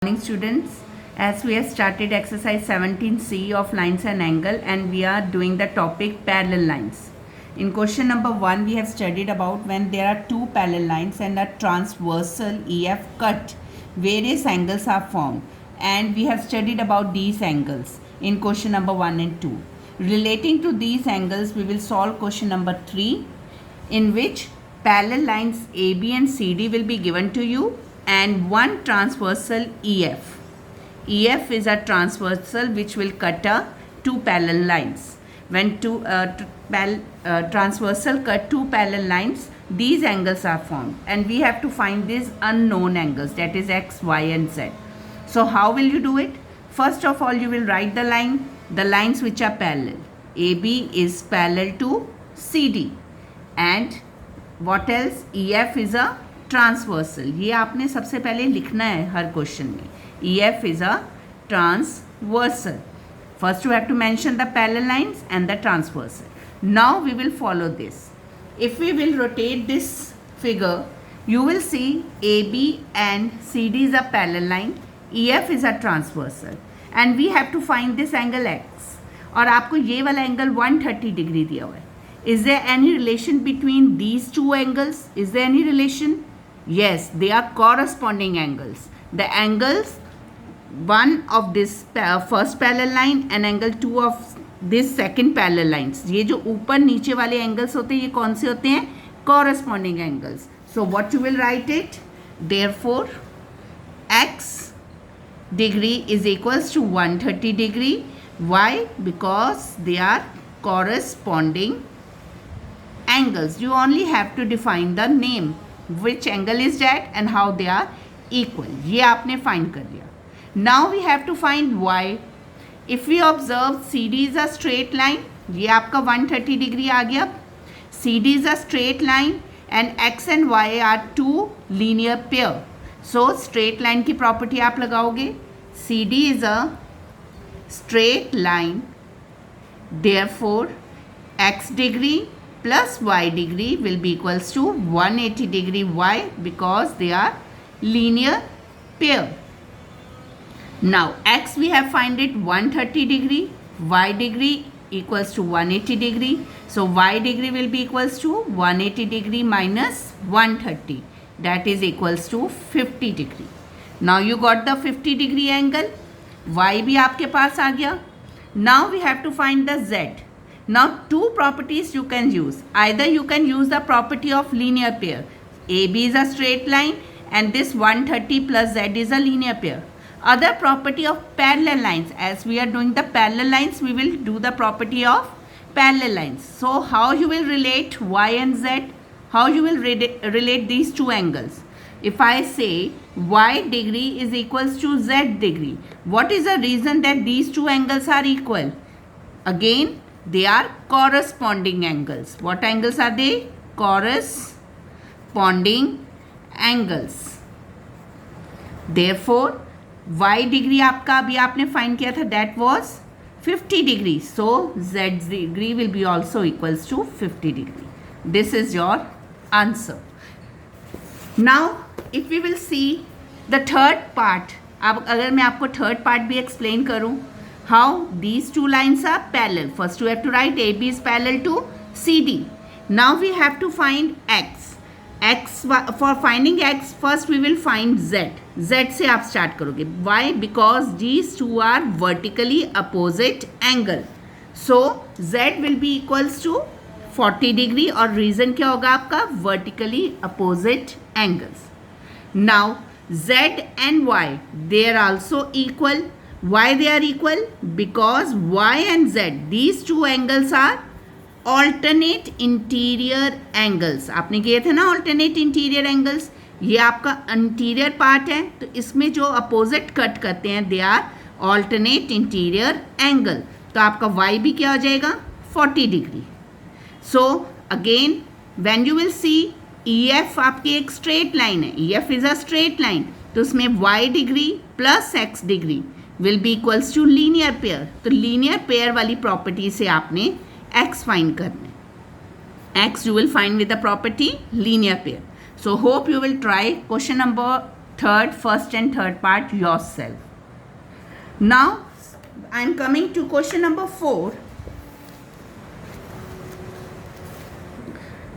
Morning students, as we have started exercise 17C of lines and angle, and we are doing the topic parallel lines. In question number 1 we have studied about when there are two parallel lines and a transversal EF cut, various angles are formed, and we have studied about these angles in question number 1 and 2. Relating to these angles we will solve question number 3, in which parallel lines AB and CD will be given to you and one transversal EF. EF is a transversal which will cut two parallel lines. When transversal cut two parallel lines, these angles are formed, and we have to find these unknown angles, that is X, Y and Z. So how will you do it? First of all, you will write the lines which are parallel. AB is parallel to CD, and what else? EF is a transversal. ये आपने सबसे पहले लिखना है हर question में. EF is a transversal. First you have to mention the parallel lines and the transversal. Now we will follow this. If we will rotate this figure, you will see AB and CD is a parallel line, EF is a transversal, and we have to find this angle X. और आपको ये वाला angle 130 degree दिया हुआ है. Is there any relation between these two angles? Is there any relation? Yes, they are corresponding angles. The angles, one of this first parallel line and angle 2 of this second parallel lines. ये जो ऊपर नीचे वाले angles होते हैं, ये कौन से होते हैं? Corresponding angles. So what you will write it? Therefore, X degree is equals to 130 degree. Why? Because they are corresponding angles. You only have to define the name. Which angle is that and how they are equal. ये आपने find कर लिया. Now we have to find Y. If we observe CD is a straight line, ये आपका 130 degree आ गया. CD is a straight line and X and Y are two linear pair. So straight line की property आप लगाओगे. CD is a straight line. Therefore X degree plus Y degree will be equals to 180 degree. Why? Because they are linear pair. Now X we have find it 130 degree, Y degree equals to 180 degree. So Y degree will be equals to 180 degree minus 130, that is equals to 50 degree. Now you got the 50 degree angle. Y भी आपके पास आ गया. Now we have to find the Z. Now two properties you can use. Either you can use the property of linear pair. AB is a straight line and this 130 plus Z is a linear pair. Other property of parallel lines. As we are doing the parallel lines, we will do the property of parallel lines. So how you will relate Y and Z? How you will relate these two angles? If I say Y degree is equals to Z degree, what is the reason that these two angles are equal? Again, they are corresponding angles. What angles are they? Corresponding angles. Therefore Y degree आपका अभी आपने find किया था, that was 50 degree. So Z degree will be also equals to 50 degree. This is your answer. Now if we will see the third part, अब अगर मैं आपको third part भी explain करूँ, how these two lines are parallel. First you have to write AB is parallel to CD. Now we have to find X. For finding X, first we will find Z. Z से आप start करोगे. Why? Because these two are vertically opposite angle. So Z will be equals to 40 degree और reason क्या होगा आपका? Vertically opposite angles. Now Z and Y, they are also equal. Why they are equal? Because Y and Z, these two angles are alternate interior angles. आपने किए थे ना alternate interior angles. ये आपका anterior part है, तो इसमें जो opposite cut करते हैं they are alternate interior angle. तो आपका Y भी क्या हो जाएगा? 40 degree. So again when you will see EF आपकी एक straight line है. EF is a straight line. तो उसमें Y degree plus X degree will be equals to linear pair. तो linear pair वाली property से आपने X find करना है. X you will find with the property linear pair. So hope you will try question number first and third part yourself. Now I am coming to question number 4.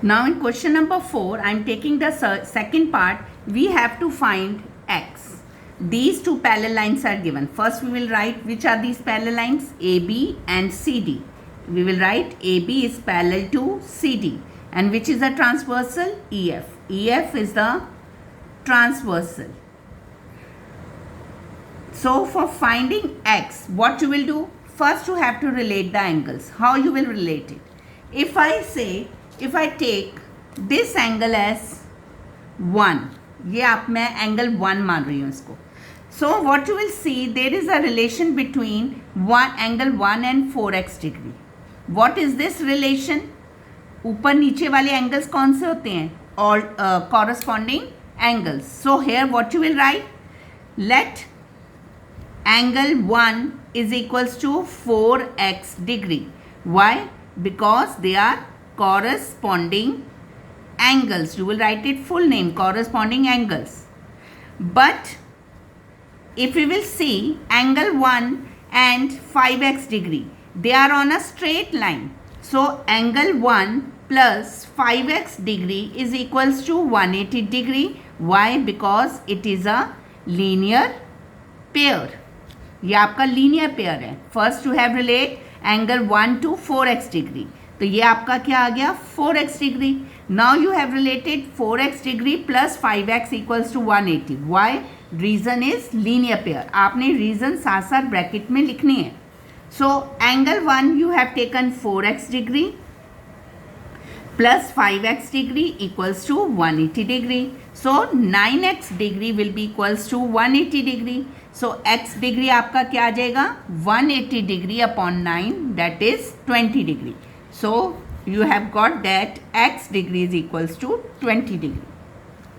Now in question number 4, I am taking the second part. We have to find x. These two parallel lines are given. First we will write which are these parallel lines, AB and CD. We will write AB is parallel to CD, and which is the transversal, EF. EF is the transversal. So for finding x, what you will do? First you have to relate the angles. How you will relate it? If I take this angle as 1, ये आप मैं angle 1 मान रही हूँ इसको. So what you will see, there is a relation between angle 1 and 4x degree. What is this relation? ऊपर नीचे वाले एंगल्स कौन से होते हैं? और corresponding angles. So here what you will write? Let angle 1 is equals to 4x degree. Why? Because they are corresponding angles. You will write it full name, corresponding angles. But if we will see angle 1 and 5x degree, they are on a straight line. So angle 1 plus 5x degree is equals to 180 degree. Why? Because it is a linear pair. ये आपका linear pair है. First you have relate angle 1 to 4x degree. तो ये आपका क्या आ गया? 4x degree. Now you have related 4x degree plus 5x equals to 180. Why? Reason is linear pair. आपने reason साथ साथ bracket में लिखनी है. So angle 1 you have taken 4x degree plus 5x degree equals to 180 degree. So 9x degree will be equals to 180 degree. So x degree आपका क्या आ जाएगा? 180 degree upon 9, that is 20 degree. So you have got that x degree is equals to 20 degree.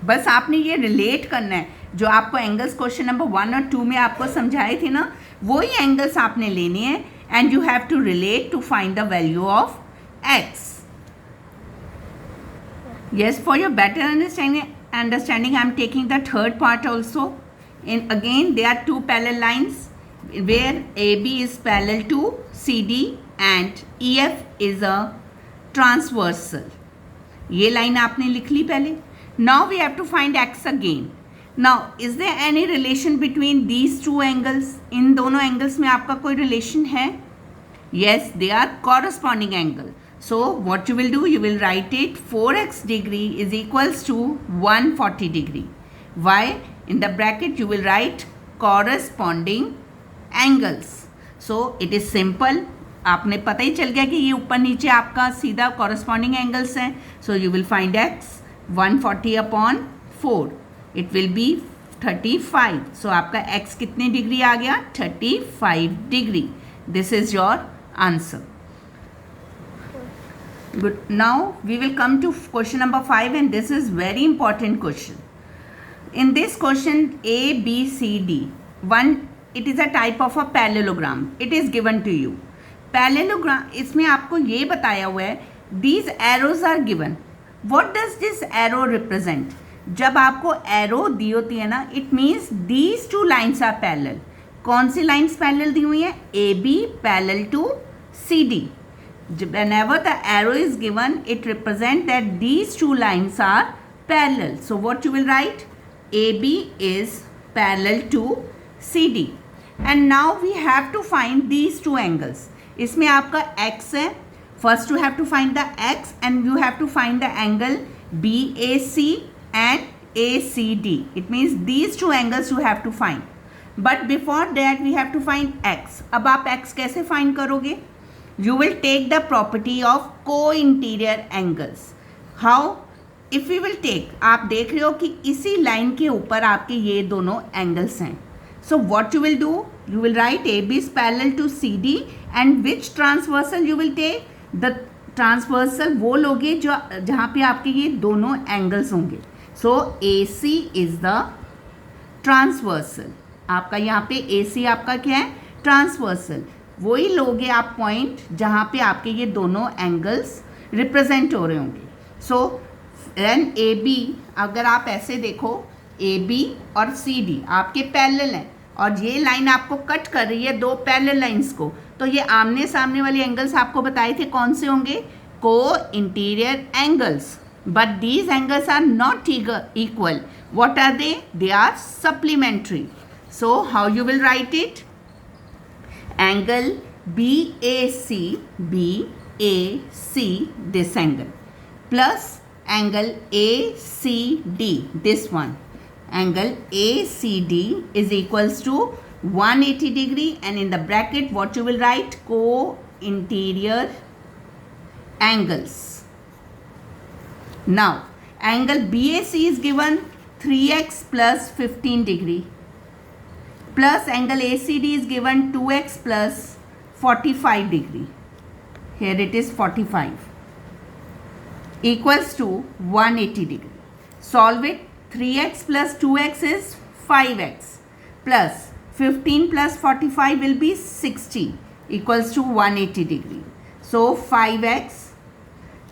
बस आपने ये relate करना है जो आपको एंगल्स क्वेश्चन नंबर 1 और 2 में आपको समझाए थे ना, वही एंगल्स आपने लेने हैं and you have to relate to find the value of X. Yes, for your better understanding, I am taking the third part also. And again, there are two parallel lines where AB is parallel to CD and EF is a transversal. ये line आपने लिख ली पहले. Now we have to find x again. Now, is there any relation between these two angles? इन दोनों angles में आपका कोई relation है? Yes, they are corresponding angle. So what you will do, you will write it 4x degree is equals to 140 degree. Why? In the bracket you will write corresponding angles. So it is simple. आपने पता ही चल गया कि ये ऊपर नीचे आपका सीधा corresponding angles हैं. So you will find x 140 upon 4. It will be 35. So आपका x कितने डिग्री आ गया? 35 degree. This is your answer. Good. Now we will come to question number 5, and this is very important question. In this question A, B, C, D, it is a type of a parallelogram. It is given to you. Parallelogram, इसमें आपको ये बताया हुआ है these arrows are given. What does this arrow represent? जब आपको arrow दी होती है ना, it means these two lines are parallel. कौन सी lines parallel दी हुई है? AB parallel to CD. Whenever the arrow is given, it represents that these two lines are parallel. So what you will write? AB is parallel to CD. And now we have to find these two angles. इसमें आपका x है. First you have to find the x and you have to find the angle BAC and ACD. It means these two angles you have to find. But before that we have to find x. अब आप x कैसे find करोगे? You will take the property of co-interior angles. How? If we will take, आप देख रहे हो कि इसी लाइन के ऊपर आपके ये दोनों एंगल्स हैं. So what you will do? You will write AB is parallel to CD and which transversal you will take? The transversal वो लोगे जो जहाँ पे आपके ये दोनों एंगल्स होंगे. So AC is the transversal. आपका यहाँ पे AC आपका क्या है? Transversal. वही लोगे आप पॉइंट जहाँ पे आपके ये दोनों एंगल्स रिप्रेजेंट हो रहे होंगे. सो एन ए बी, अगर आप ऐसे देखो ए बी और सी डी आपके पैरेलल हैं और ये लाइन आपको कट कर रही है दो पैरेलल लाइंस को, तो ये आमने सामने वाले एंगल्स आपको बताए थे कौन से होंगे, co interior angles. But these angles are not equal. What are they? They are supplementary. So how you will write it? Angle BAC, this angle, plus angle ACD, this one. Angle ACD is equals to 180 degree, and in the bracket what you will write? Co-interior angles. Now angle BAC is given 3x plus 15 degree, plus angle ACD is given 2x plus 45 degree. Here it is 45 equals to 180 degree. Solve it. 3x plus 2x is 5x, plus 15 plus 45 will be 60 equals to 180 degree. So 5x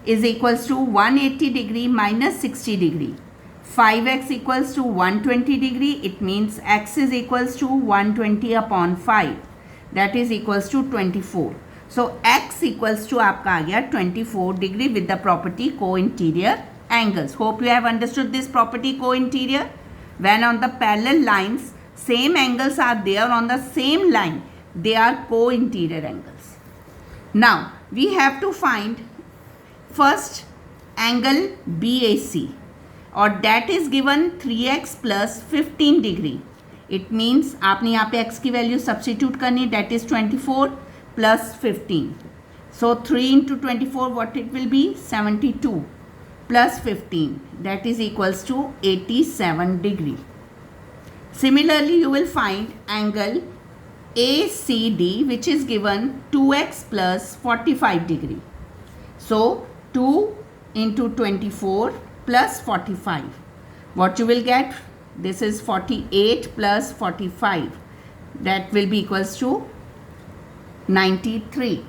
is equals to 180 degree minus 60 degree. 5x equals to 120 degree. It means x is equals to 120 upon 5. That is equals to 24. So x equals to आपका आ गया 24 degree with the property co-interior angles. Hope you have understood this property co-interior. When on the parallel lines, same angles are there on the same line. They are co-interior angles. Now we have to find first angle BAC. और that is given 3x plus 15 degree. It means आपने यहाँ पे x की value substitute करनी, that is 24 plus 15. So 3 into 24 what it will be? 72 plus 15, that is equals to 87 degree. Similarly you will find angle ACD which is given 2x plus 45 degree. So 2 into 24 plus 45. What you will get? This is 48 plus 45. That will be equals to 93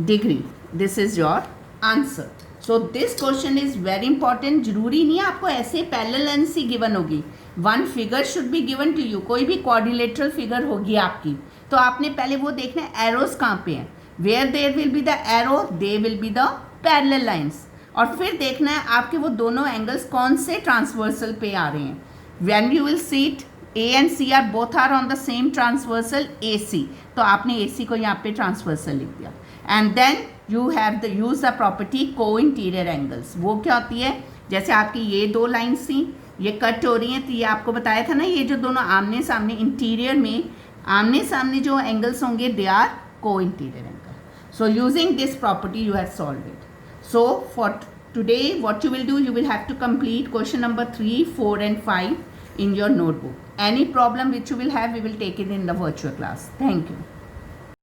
degree. This is your answer. So this question is very important. जरूरी नहीं है आपको ऐसे parallel lines ही given होगी. One figure should be given to you. कोई भी quadrilateral figure होगी आपकी, तो आपने पहले वो देखना है एरोस कहाँ पे हैं. Where there will be the arrow, they will be the parallel lines. और फिर देखना है आपके वो दोनों एंगल्स कौन से ट्रांसवर्सल पे आ रहे हैं. When you will see it A and C are both are on the same transversal A C, तो आपने ए सी को यहाँ पे ट्रांसवर्सल लिख दिया. And then you have the use the property co interior angles. वो क्या होती है, जैसे आपकी ये दो लाइन्स थी, ये कट हो रही हैं, तो ये आपको बताया था ना, ये जो दोनों आमने सामने इंटीरियर में आमने सामने जो एंगल्स होंगे दे आर को interior angle. So using this property you have solved it. So for today, what you will do, you will have to complete question number 3, 4 and 5 in your notebook. Any problem which you will have, we will take it in the virtual class. Thank you.